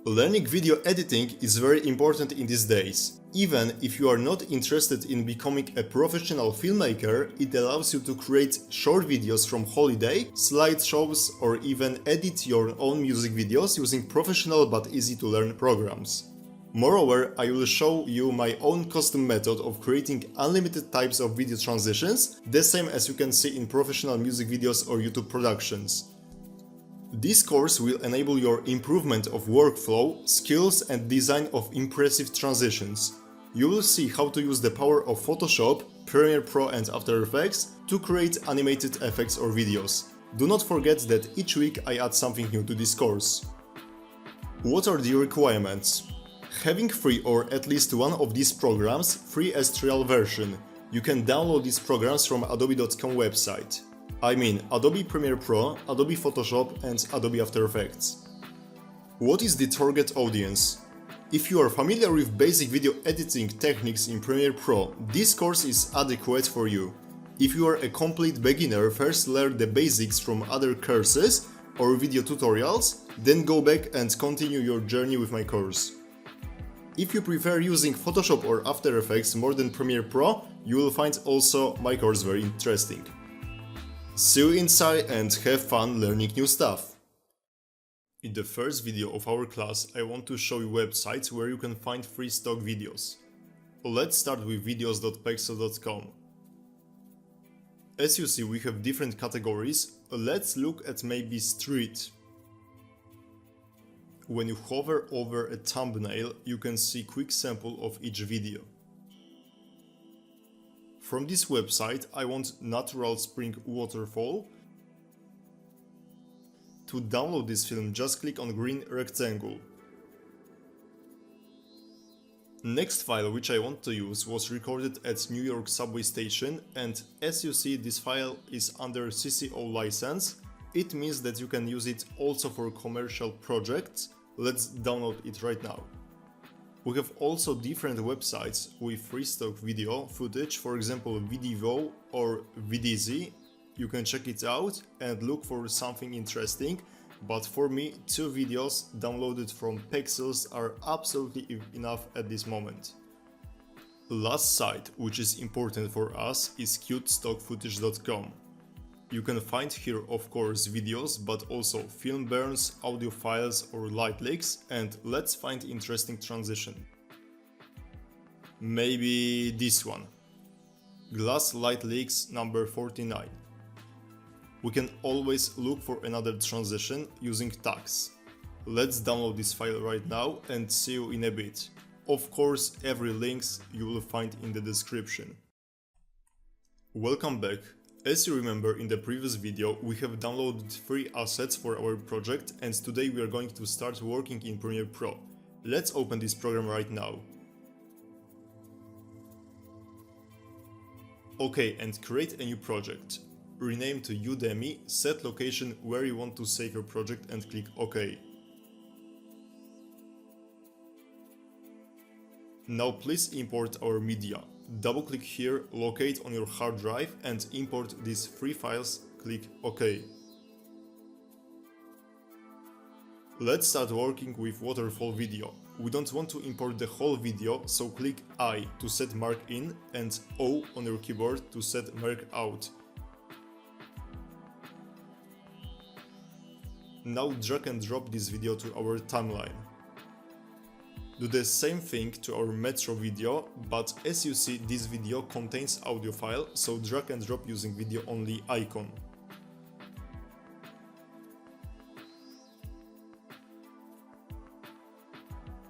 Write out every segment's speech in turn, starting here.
Learning video editing is very important in these days. Even if you are not interested in becoming a professional filmmaker, it allows you to create short videos from holiday, slideshows, or even edit your own music videos using professional but easy to learn programs. Moreover, I will show you my own custom method of creating unlimited types of video transitions, the same as you can see in professional music videos or YouTube productions. This course will enable your improvement of workflow, skills and design of impressive transitions. You will see how to use the power of Photoshop, Premiere Pro and After Effects to create animated effects or videos. Do not forget that each week I add something new to this course. What are the requirements? Having free or at least one of these programs free as trial version. You can download these programs from adobe.com website. I mean Adobe Premiere Pro, Adobe Photoshop and Adobe After Effects. What is the target audience? If you are familiar with basic video editing techniques in Premiere Pro, this course is adequate for you. If you are a complete beginner, first learn the basics from other courses or video tutorials, then go back and continue your journey with my course. If you prefer using Photoshop or After Effects more than Premiere Pro, you will find also my course very interesting. See you inside and have fun learning new stuff! In the first video of our class, I want to show you websites where you can find free stock videos. Let's start with videos.pexel.com. As you see, we have different categories. Let's look at maybe street. When you hover over a thumbnail, you can see quick sample of each video. From this website, I want natural spring waterfall. To download this film, just click on green rectangle. Next file which I want to use was recorded at New York subway station, and as you see, this file is under CC0 license. It means that you can use it also for commercial projects. Let's download it right now. We have also different websites with free stock video footage, for example Vidivo or Vidizi. You can check it out and look for something interesting, but for me 2 videos downloaded from Pexels are absolutely enough at this moment. Last site, which is important for us, is cutestockfootage.com. You can find here of course videos, but also film burns, audio files or light leaks, and let's find interesting transition. Maybe this one. Glass light leaks number 49. We can always look for another transition using tags. Let's download this file right now and see you in a bit. Of course, every links you will find in the description. Welcome back. As you remember, in the previous video we have downloaded 3 assets for our project, and today we are going to start working in Premiere Pro. Let's open this program right now. Okay, and create a new project. Rename to Udemy, set location where you want to save your project and click OK. Now please import our media. Double click here, locate on your hard drive and import these 3 files, click OK. Let's start working with waterfall video. We don't want to import the whole video, so click I to set mark in and O on your keyboard to set mark out. Now drag and drop this video to our timeline. Do the same thing to our Metro video, but as you see, this video contains audio file, so drag and drop using video only icon.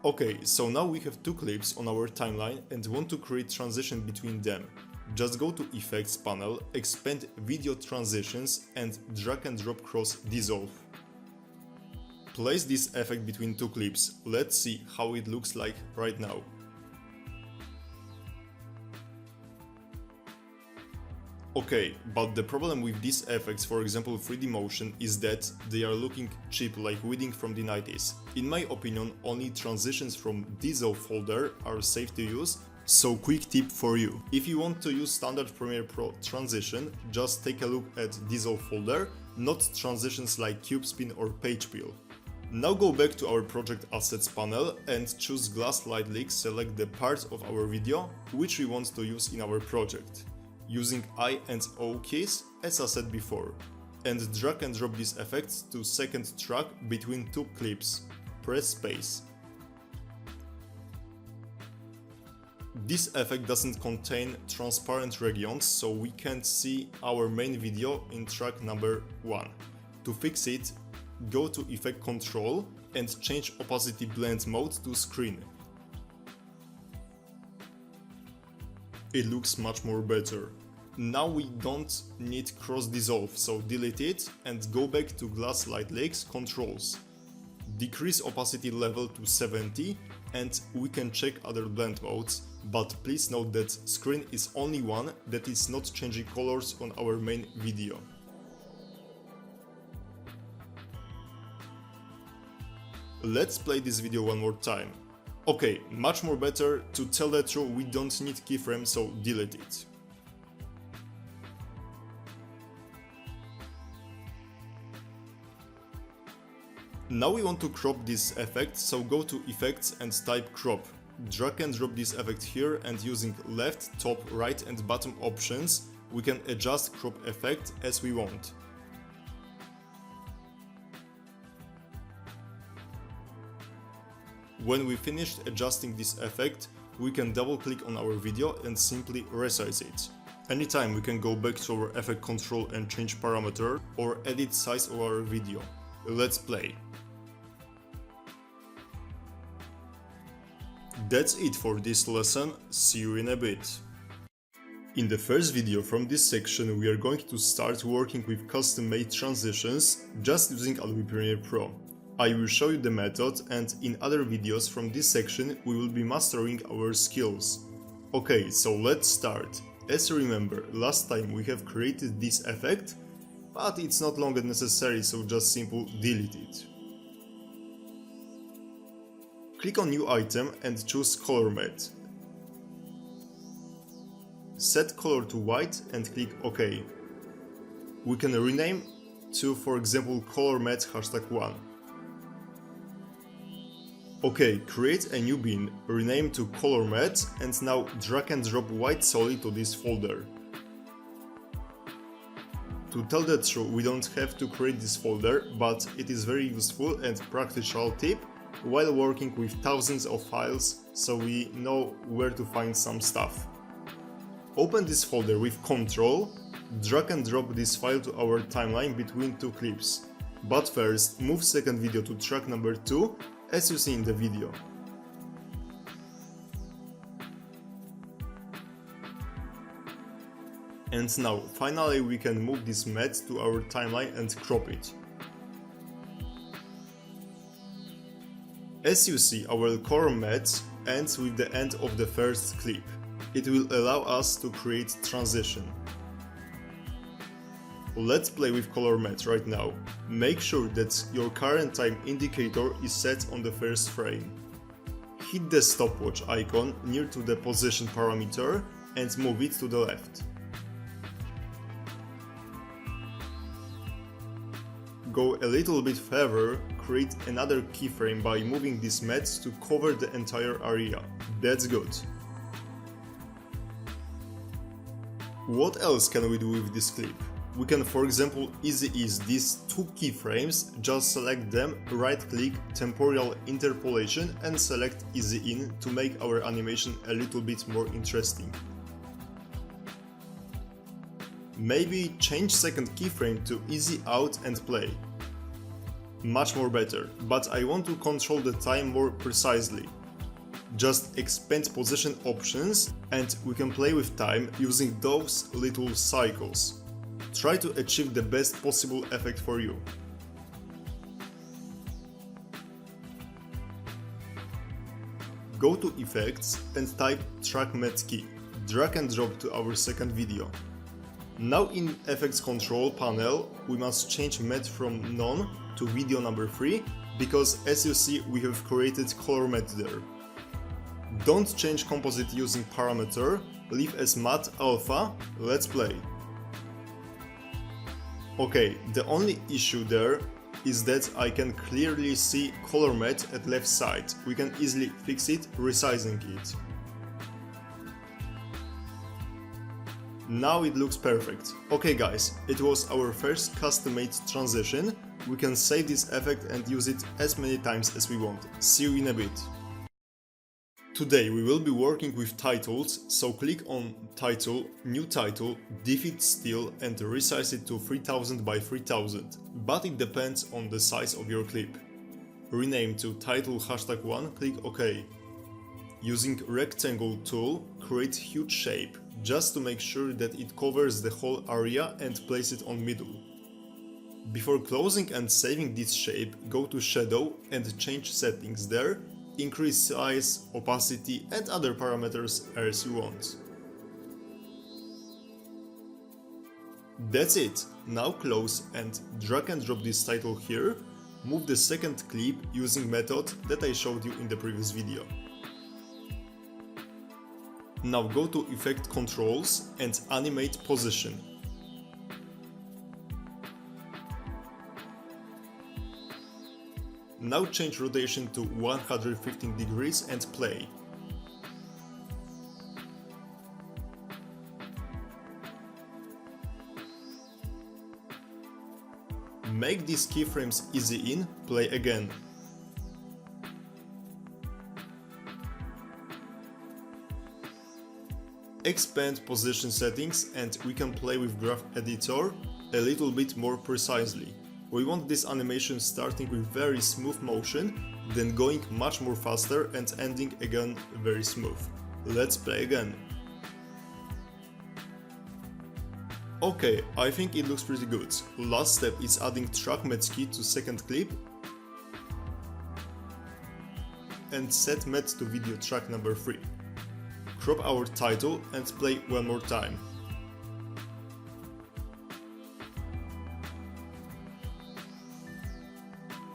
Okay, so now we have 2 clips on our timeline and want to create transition between them. Just go to Effects panel, expand Video Transitions and drag and drop cross dissolve. Place this effect between 2 clips. Let's see how it looks like right now. Okay, but the problem with these effects, for example 3D motion, is that they are looking cheap, like wedding from the 90s. In my opinion, only transitions from dissolve folder are safe to use, so quick tip for you. If you want to use standard Premiere Pro transition, just take a look at dissolve folder, not transitions like cube spin or page peel. Now go back to our project assets panel and choose glass light leak, select the part of our video which we want to use in our project, using I and O keys as I said before, and drag and drop these effects to second track between two clips. Press space. This effect doesn't contain transparent regions, so we can't see our main video in track number 1. To fix it, go to Effect Control and change Opacity Blend Mode to Screen. It looks much more better. Now we don't need Cross Dissolve, so delete it and go back to Glass Light Leaks Controls. Decrease opacity level to 70 and we can check other blend modes, but please note that screen is only one that is not changing colors on our main video. Let's play this video one more time. Okay, much more better. To tell the truth, we don't need keyframe, so delete it. Now we want to crop this effect, so go to Effects and type Crop. Drag and drop this effect here, and using left, top, right and bottom options, we can adjust crop effect as we want. When we finished adjusting this effect, we can double click on our video and simply resize it. Anytime we can go back to our effect control and change parameter or edit size of our video. Let's play. That's it for this lesson, see you in a bit. In the first video from this section we are going to start working with custom-made transitions just using Adobe Premiere Pro. I will show you the method, and in other videos from this section we will be mastering our skills. Okay, so let's start. As you remember, last time we have created this effect, but it's not longer necessary, so just simply delete it. Click on New Item and choose Color Matte. Set color to white and click OK. We can rename to, for example, Color Matte #1. OK, create a new bin, rename to Color Matte, and now drag and drop white solid to this folder. To tell the truth, we don't have to create this folder, but it is very useful and practical tip while working with thousands of files, so we know where to find some stuff. Open this folder with Ctrl, drag and drop this file to our timeline between two clips. But first, move second video to track number 2, as you see in the video. And now, finally we can move this matte to our timeline and crop it. As you see, our color matte ends with the end of the first clip. It will allow us to create transition. Let's play with color matte right now. Make sure that your current time indicator is set on the first frame. Hit the stopwatch icon near to the position parameter and move it to the left. Go a little bit further, create another keyframe by moving this matte to cover the entire area. That's good. What else can we do with this clip? We can, for example, easy ease these two keyframes, just select them, right click, temporal interpolation and select easy in to make our animation a little bit more interesting. Maybe change second keyframe to easy out and play. Much more better, but I want to control the time more precisely. Just expand position options and we can play with time using those little cycles. Try to achieve the best possible effect for you. Go to Effects and type Track Matte key. Drag and drop to our second video. Now in Effects Control panel, we must change matte from None to video number 3, because as you see we have created color matte there. Don't change composite using parameter, leave as matte alpha. Let's play. Okay, the only issue there is that I can clearly see color matte at left side. We can easily fix it, resizing it. Now it looks perfect. Okay guys, it was our first custom-made transition. We can save this effect and use it as many times as we want. See you in a bit. Today we will be working with titles, so click on Title, New Title, Defeat Still and resize it to 3000 by 3000, but it depends on the size of your clip. Rename to Title #1, click OK. Using Rectangle tool, create huge shape, just to make sure that it covers the whole area and place it on middle. Before closing and saving this shape, go to Shadow and change settings there, increase size, opacity and other parameters as you want. That's it, now close and drag and drop this title here, move the second clip using method that I showed you in the previous video. Now go to Effect Controls and Animate Position. Now change rotation to 115 degrees and play. Make these keyframes easy in, play again. Expand position settings and we can play with Graph Editor a little bit more precisely. We want this animation starting with very smooth motion, then going much more faster and ending again very smooth. Let's play again. Okay, I think it looks pretty good. Last step is adding track matte key to second clip and set matte to video track number 3. Crop our title and play one more time.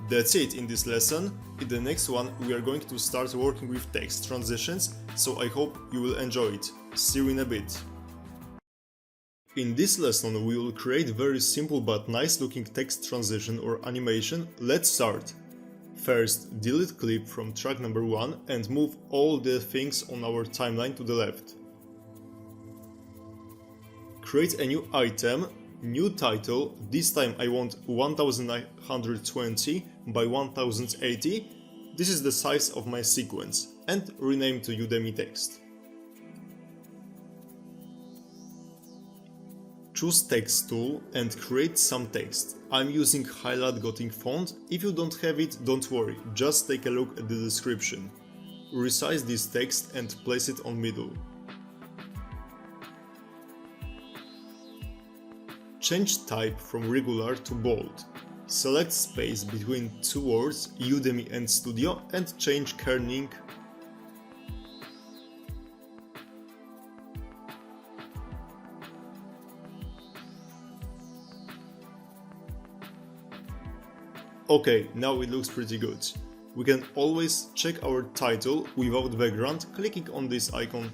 That's it in this lesson. In the next one we are going to start working with text transitions, so I hope you will enjoy it. See you in a bit. In this lesson we will create very simple but nice looking text transition or animation. Let's start. First, delete clip from track number 1 and move all the things on our timeline to the left. Create a new item, new title, this time I want 1920 by 1080, this is the size of my sequence, and rename to Udemy text. Choose text tool and create some text. I'm using highlight Gothic font. If you don't have it, don't worry, just take a look at the description. Resize this text and place it on middle. Change type from regular to bold. Select space between two words, Udemy and Studio, and change kerning. Okay, now it looks pretty good. We can always check our title without background, clicking on this icon.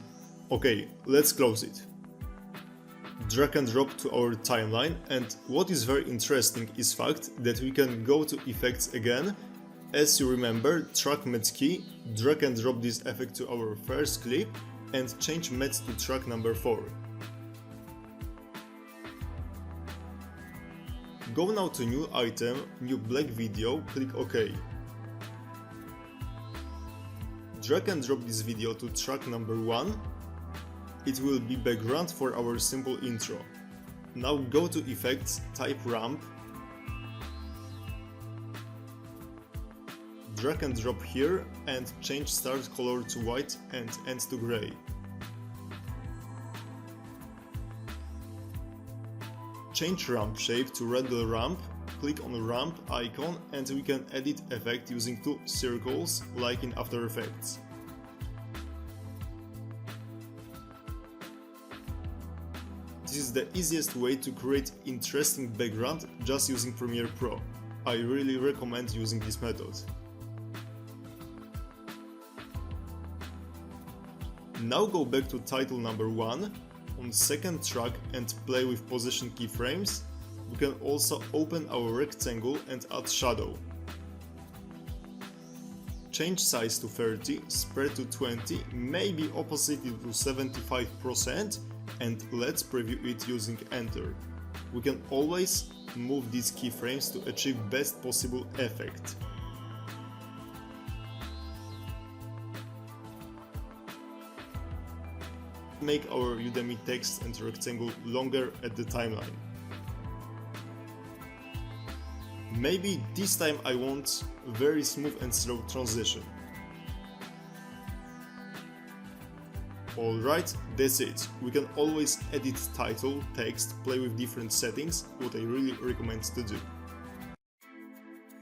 Okay, let's close it. Drag and drop to our timeline, and what is very interesting is fact that we can go to effects again. As you remember, track matte key, drag and drop this effect to our first clip and change matte to track number 4. Go now to new item, new black video, click OK. Drag and drop this video to track number 1. It will be background for our simple intro. Now go to effects, type ramp. Drag and drop here and change start color to white and end to gray. Change ramp shape to radial ramp, click on the ramp icon and we can edit effect using two circles like in After Effects. This is the easiest way to create interesting background just using Premiere Pro. I really recommend using this method. Now go back to title number 1 on second track and play with position keyframes. We can also open our rectangle and add shadow. Change size to 30, spread to 20, maybe opacity to 75%, and let's preview it using Enter. We can always move these keyframes to achieve best possible effect. Make our Udemy text and rectangle longer at the timeline. Maybe this time I want a very smooth and slow transition. Alright, that's it. We can always edit title, text, play with different settings, what I really recommend to do.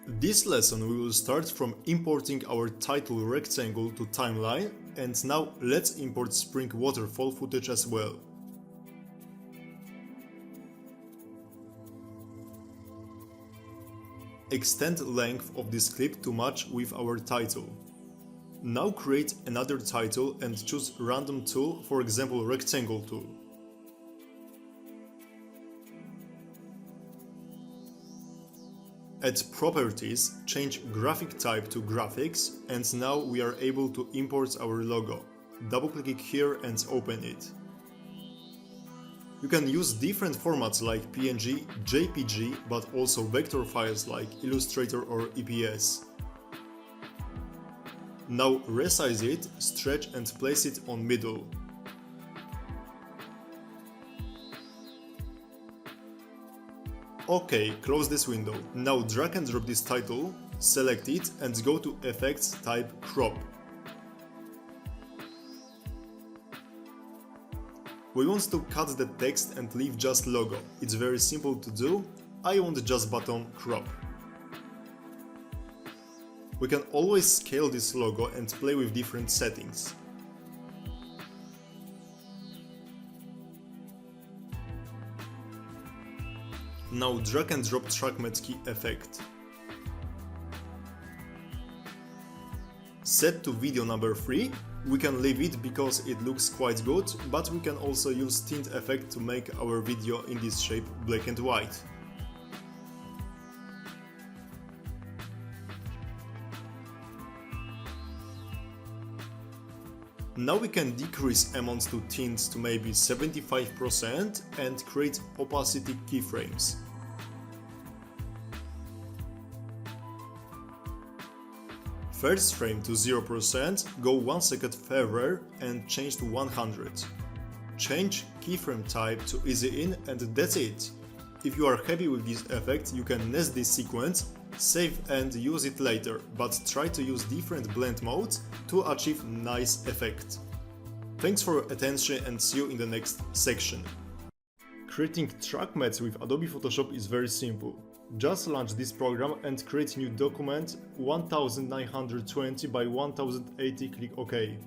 This lesson we will start from importing our title rectangle to timeline, and now let's import spring waterfall footage as well. Extend length of this clip to match with our title. Now create another title and choose random tool, for example rectangle tool. At Properties, change graphic type to Graphics, and now we are able to import our logo. Double-click here and open it. You can use different formats like PNG, JPG, but also vector files like Illustrator or EPS. Now resize it, stretch and place it on middle. OK, close this window. Now drag and drop this title, select it and go to Effects, type Crop. We want to cut the text and leave just logo. It's very simple to do. I want just button crop. We can always scale this logo and play with different settings. Now drag and drop trackmat key effect. Set to video number 3. We can leave it because it looks quite good, but we can also use tint effect to make our video in this shape black and white. Now we can decrease amounts to tints to maybe 75% and create opacity keyframes. First frame to 0%, go 1 second further and change to 100. Change keyframe type to easy in and that's it. If you are happy with this effect, you can nest this sequence, save and use it later, but try to use different blend modes to achieve nice effect. Thanks for your attention and see you in the next section. Creating track mattes with Adobe Photoshop is very simple. Just launch this program and create new document 1920 by 1080, click OK.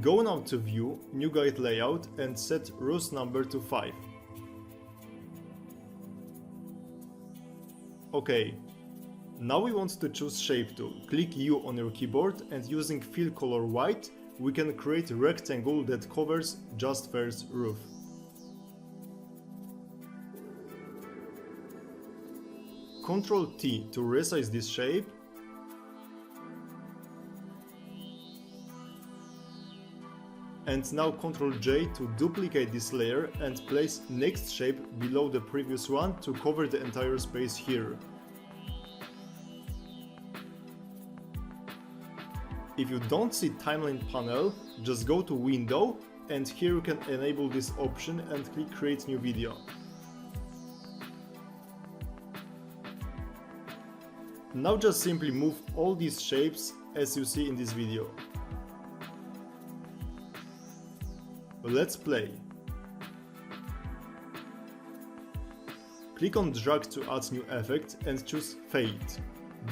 Go now to View, New Guide Layout and set rows number to 5. OK. Now we want to choose Shape tool. Click U on your keyboard and using Fill Color White, we can create a rectangle that covers just first roof. Ctrl T to resize this shape. And now Ctrl J to duplicate this layer and place next shape below the previous one to cover the entire space here. If you don't see timeline panel, just go to Window and here you can enable this option and click Create New Video. Now just simply move all these shapes as you see in this video. Let's play. Click on Drag to add new effect and choose Fade.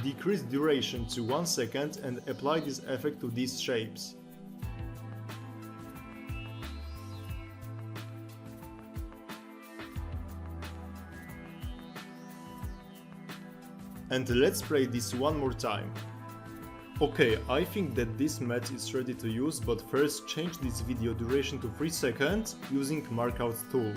Decrease duration to 1 second and apply this effect to these shapes. And let's play this one more time. Okay, I think that this matte is ready to use, but first change this video duration to 3 seconds using Markout tool.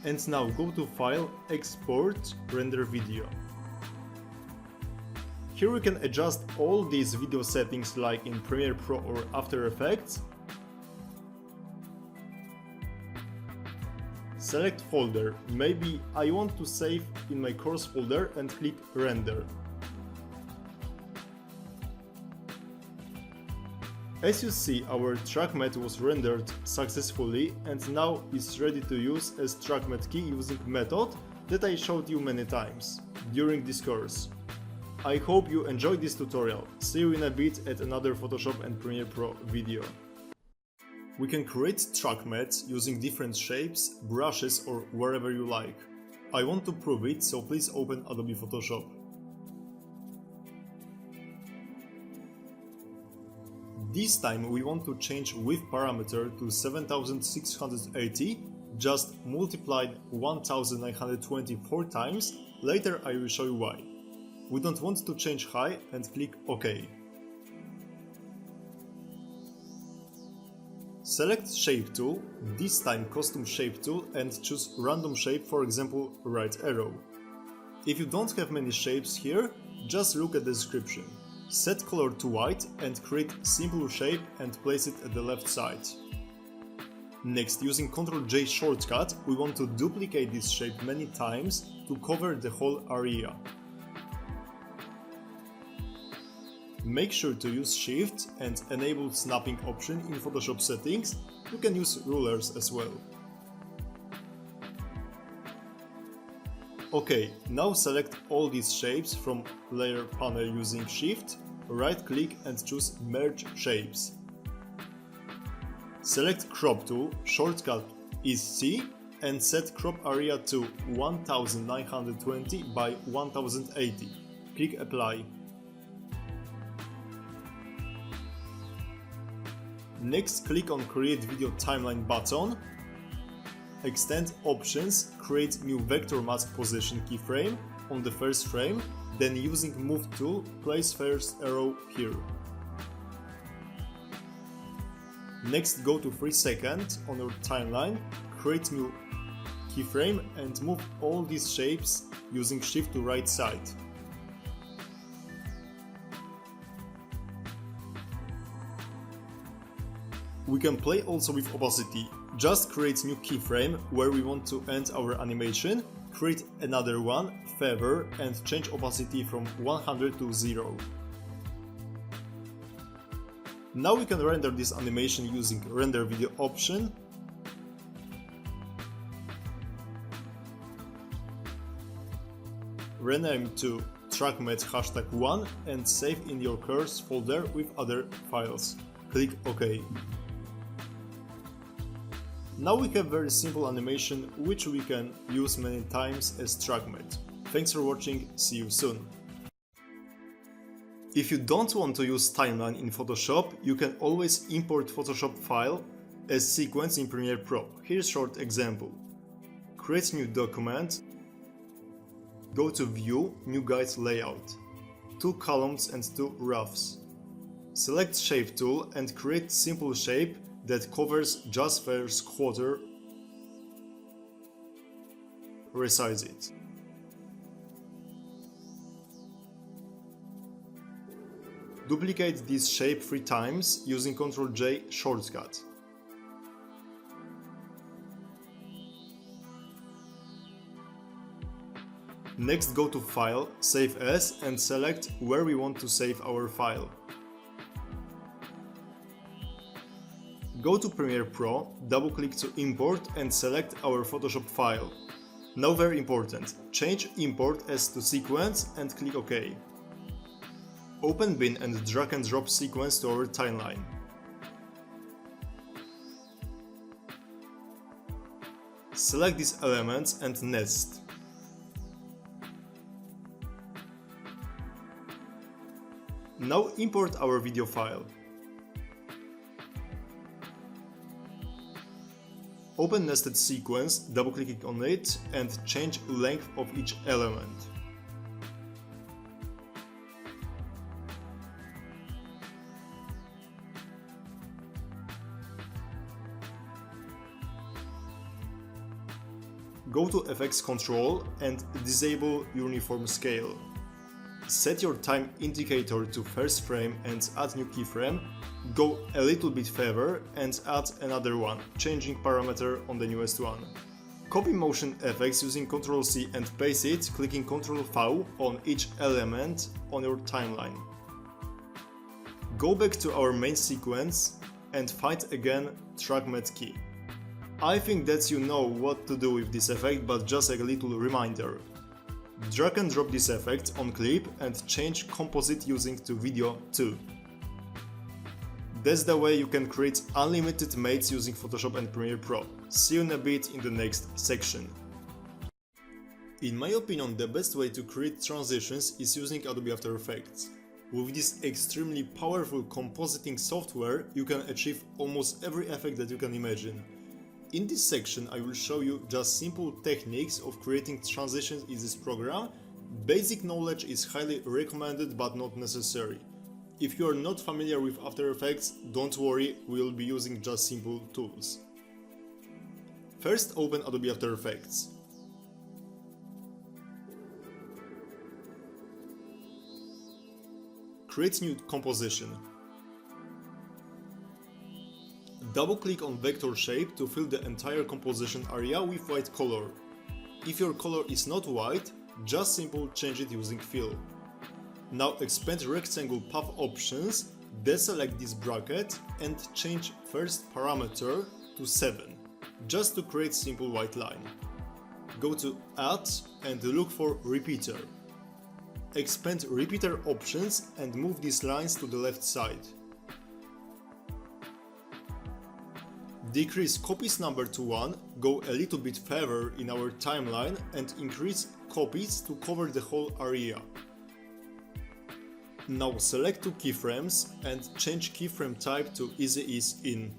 And now go to File, Export, Render Video. Here we can adjust all these video settings like in Premiere Pro or After Effects. Select folder, maybe I want to save in my course folder and click Render. As you see, our track matte was rendered successfully and now is ready to use as track matte key using method that I showed you many times during this course. I hope you enjoyed this tutorial. See you in a bit at another Photoshop and Premiere Pro video. We can create track matte using different shapes, brushes or wherever you like. I want to prove it, so please open Adobe Photoshop. This time we want to change width parameter to 7680, just multiplied 1924 times, later I will show you why. We don't want to change height and click OK. Select Shape tool, this time Custom Shape tool, and choose random shape, for example right arrow. If you don't have many shapes here, just look at the description. Set color to white and create simple shape and place it at the left side. Next, using Ctrl+J shortcut, we want to duplicate this shape many times to cover the whole area. Make sure to use Shift and enable snapping option in Photoshop settings. You can use rulers as well. Ok, now select all these shapes from layer panel using Shift, right click and choose Merge Shapes. Select Crop tool, shortcut is C, and set crop area to 1920 by 1080. Click Apply. Next, click on Create Video Timeline button. Extend Options, create new vector mask position keyframe on the first frame, then using Move tool, place first arrow here. Next, go to 3 seconds on your timeline, create new keyframe and move all these shapes using Shift to right side. We can play also with opacity. Just create new keyframe where we want to end our animation, create another one, feather, and change opacity from 100 to 0. Now we can render this animation using Render Video option. Rename to TrackMatte #1 and save in your course folder with other files. Click OK. Now we have very simple animation which we can use many times as track matte. Thanks for watching, see you soon. If you don't want to use timeline in Photoshop, you can always import Photoshop file as sequence in Premiere Pro. Here's a short example. Create new document, go to View, New Guide Layout, 2 columns and 2 roughs. Select Shape tool and create simple shape that covers just first quarter. Resize it. Duplicate this shape 3 times using Ctrl+J shortcut. Next, go to File, Save As and select where we want to save our file. Go to Premiere Pro, double-click to import and select our Photoshop file. Now very important, change import as to sequence and click OK. Open bin and drag and drop sequence to our timeline. Select these elements and nest. Now import our video file. Open nested sequence, double-clicking on it and change length of each element. Go to FX Control and disable Uniform Scale. Set your time indicator to first frame and add new keyframe. Go a little bit further and add another one, changing parameter on the newest one. Copy motion effects using Ctrl+C and paste it, clicking Ctrl+V on each element on your timeline. Go back to our main sequence and find again TrackMat key. I think that you know what to do with this effect, but just a little reminder. Drag and drop this effect on clip and change composite using to video 2. That's the way you can create unlimited mates using Photoshop and Premiere Pro. See you in a bit in the next section. In my opinion, the best way to create transitions is using Adobe After Effects. With this extremely powerful compositing software, you can achieve almost every effect that you can imagine. In this section, I will show you just simple techniques of creating transitions in this program. Basic knowledge is highly recommended but not necessary. If you are not familiar with After Effects, don't worry, we will be using just simple tools. First, open Adobe After Effects. Create new composition. Double-click on vector shape to fill the entire composition area with white color. If your color is not white, just simply change it using fill. Now expand rectangle path options, deselect this bracket and change first parameter to 7, just to create simple white line. Go to Add and look for Repeater. Expand Repeater options and move these lines to the left side. Decrease copies number to 1, go a little bit further in our timeline and increase copies to cover the whole area. Now select 2 keyframes and change keyframe type to 𝐒𝐸_IN.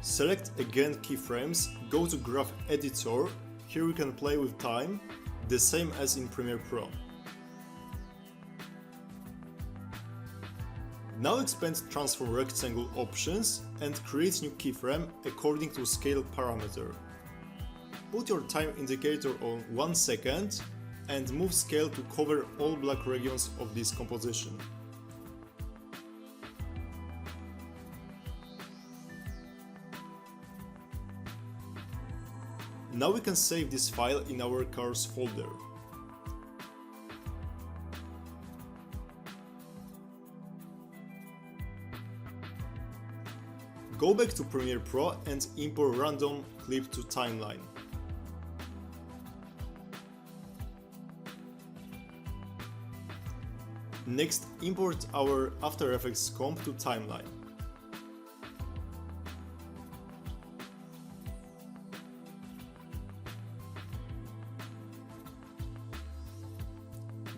Select again keyframes, go to Graph Editor, here we can play with time, the same as in Premiere Pro. Now expand Transform Rectangle options and create new keyframe according to scale parameter. Put your time indicator on 1 second and move scale to cover all black regions of this composition. Now we can save this file in our cars folder. Go back to Premiere Pro and import random clip to timeline. Next, import our After Effects comp to timeline.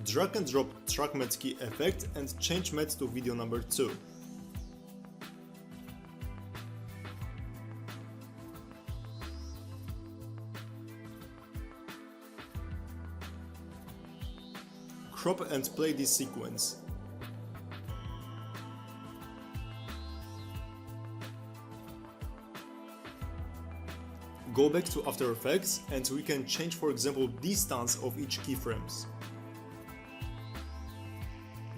Drag and drop TrackMat key effect and change mat to video number 2. Crop and play this sequence. Go back to After Effects and we can change, for example, distance of each keyframes.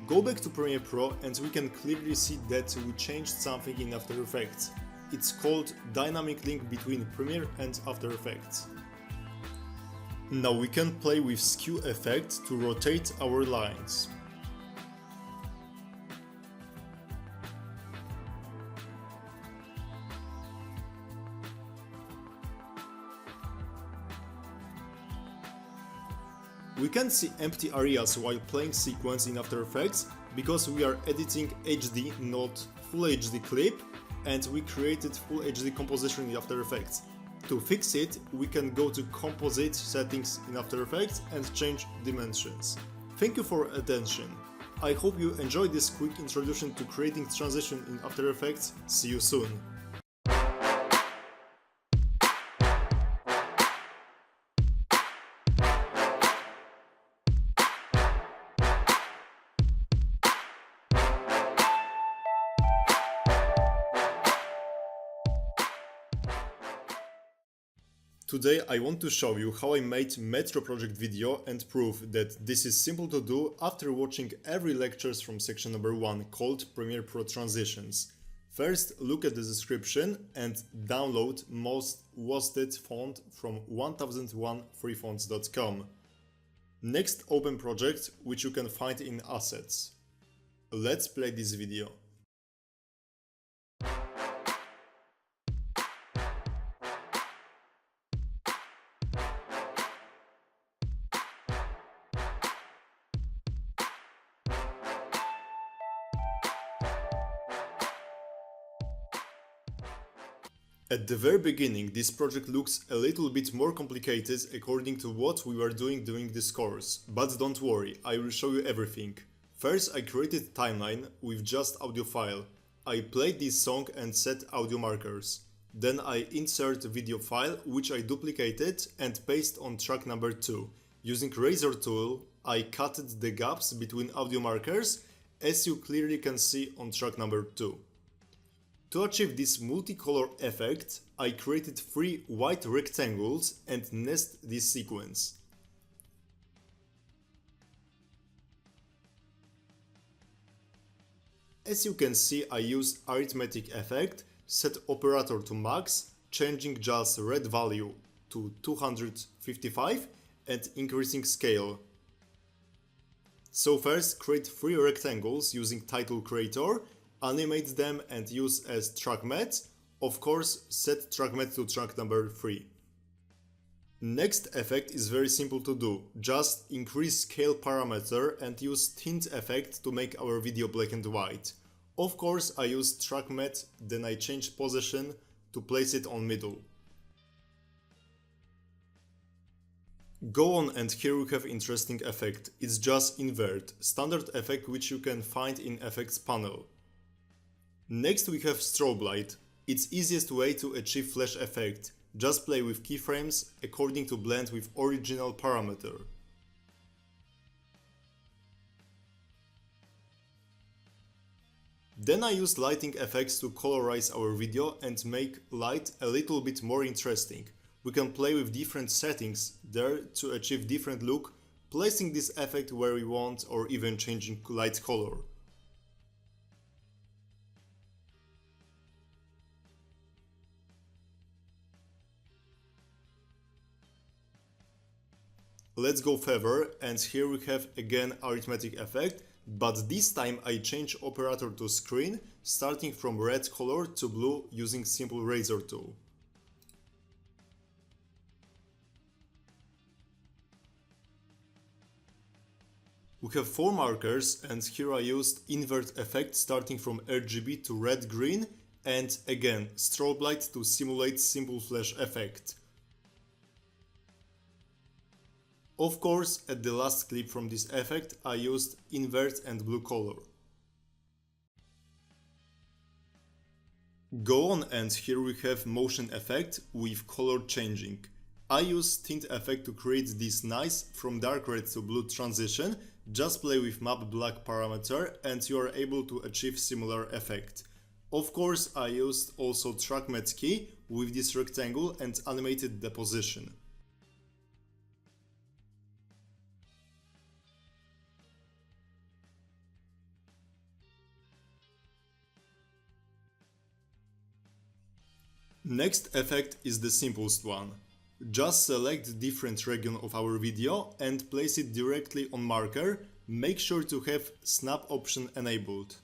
Go back to Premiere Pro and we can clearly see that we changed something in After Effects. It's called dynamic link between Premiere and After Effects. Now we can play with skew effect to rotate our lines. We can see empty areas while playing sequence in After Effects because we are editing HD, not Full HD clip, and we created Full HD composition in After Effects. To fix it, we can go to Composite settings in After Effects and change dimensions. Thank you for attention. I hope you enjoyed this quick introduction to creating transition in After Effects. See you soon. Today I want to show you how I made Metro project video and prove that this is simple to do after watching every lectures from section number 1 called Premiere Pro Transitions. First, look at the description and download most wasted font from 1001freefonts.com. Next, open project, which you can find in Assets. Let's play this video. At the very beginning, this project looks a little bit more complicated according to what we were doing during this course, but don't worry, I will show you everything. First, I created a timeline with just audio file. I played this song and set audio markers. Then I insert a video file which I duplicated and paste on track number 2. Using razor tool, I cutted the gaps between audio markers, as you clearly can see on track number 2. To achieve this multicolor effect, I created 3 white rectangles and nested this sequence. As you can see, I used arithmetic effect, set operator to max, changing just red value to 255 and increasing scale. So first, create 3 rectangles using title creator, animate them and use as track matte. Of course, set track matte to track number 3. Next effect is very simple to do. Just increase scale parameter and use tint effect to make our video black and white. Of course, I used track matte, then I changed position to place it on middle. Go on, and here we have interesting effect. It's just invert, standard effect which you can find in effects panel. Next we have strobe light. It's easiest way to achieve flash effect. Just play with keyframes according to blend with original parameter. Then I use lighting effects to colorize our video and make light a little bit more interesting. We can play with different settings there to achieve different look, placing this effect where we want or even changing light color. Let's go further, and here we have again arithmetic effect, but this time I change operator to screen, starting from red color to blue using simple razor tool. We have 4 markers, and here I used invert effect starting from RGB to red-green, and again strobe light to simulate simple flash effect. Of course, at the last clip from this effect, I used invert and blue color. Go on, and here we have motion effect with color changing. I use tint effect to create this nice from dark red to blue transition. Just play with map black parameter and you are able to achieve similar effect. Of course, I used also track matte key with this rectangle and animated the position. Next effect is the simplest one. Just select different region of our video and place it directly on marker. Make sure to have snap option enabled.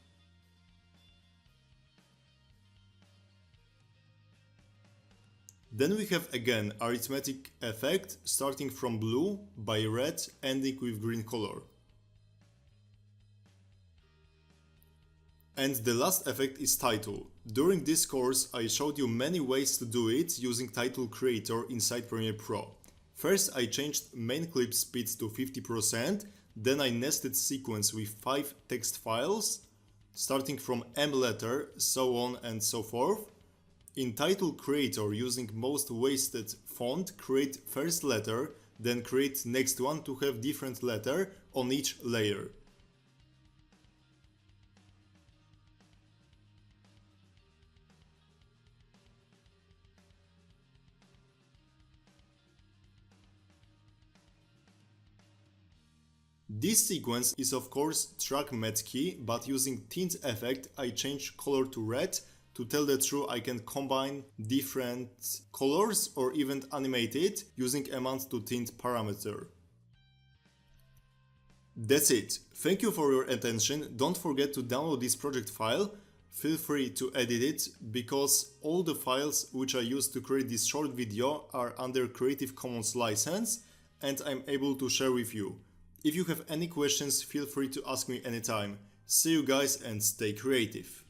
Then we have again arithmetic effect starting from blue by red ending with green color. And the last effect is title. During this course I showed you many ways to do it using title creator inside Premiere Pro. First I changed main clip speed to 50%, then I nested sequence with 5 text files, starting from M letter, so on and so forth. In title creator, using most wasted font, create first letter, then create next one to have different letter on each layer. This sequence is of course track matte key, but using tint effect I change color to red. To tell the truth, I can combine different colors or even animate it using amount to tint parameter. That's it. Thank you for your attention. Don't forget to download this project file. Feel free to edit it because all the files which I used to create this short video are under Creative Commons license and I'm able to share with you. If you have any questions, feel free to ask me anytime. See you guys and stay creative.